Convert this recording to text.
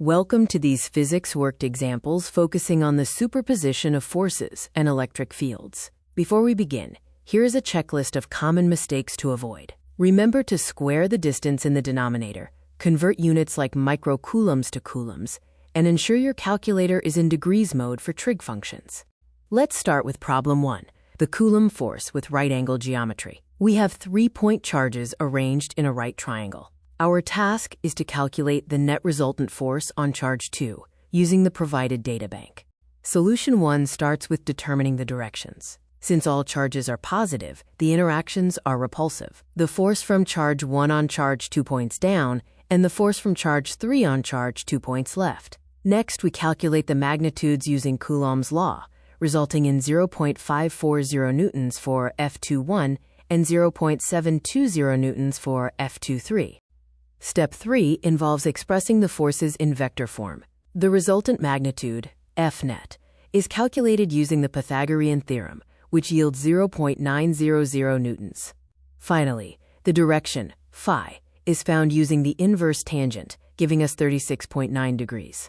Welcome to these physics-worked examples focusing on the superposition of forces and electric fields. Before we begin, here is a checklist of common mistakes to avoid. Remember to square the distance in the denominator, convert units like microcoulombs to coulombs, and ensure your calculator is in degrees mode for trig functions. Let's start with problem 1, the Coulomb force with right-angle geometry. We have 3-point charges arranged in a right triangle. Our task is to calculate the net resultant force on charge 2 using the provided databank. Solution 1 starts with determining the directions. Since all charges are positive, the interactions are repulsive. The force from charge 1 on charge 2 points down and the force from charge 3 on charge 2 points left. Next, we calculate the magnitudes using Coulomb's law, resulting in 0.540 newtons for F21 and 0.720 newtons for F23. Step 3 involves expressing the forces in vector form. The resultant magnitude, F net, is calculated using the Pythagorean Theorem, which yields 0.900 newtons. Finally, the direction, phi, is found using the inverse tangent, giving us 36.9 degrees.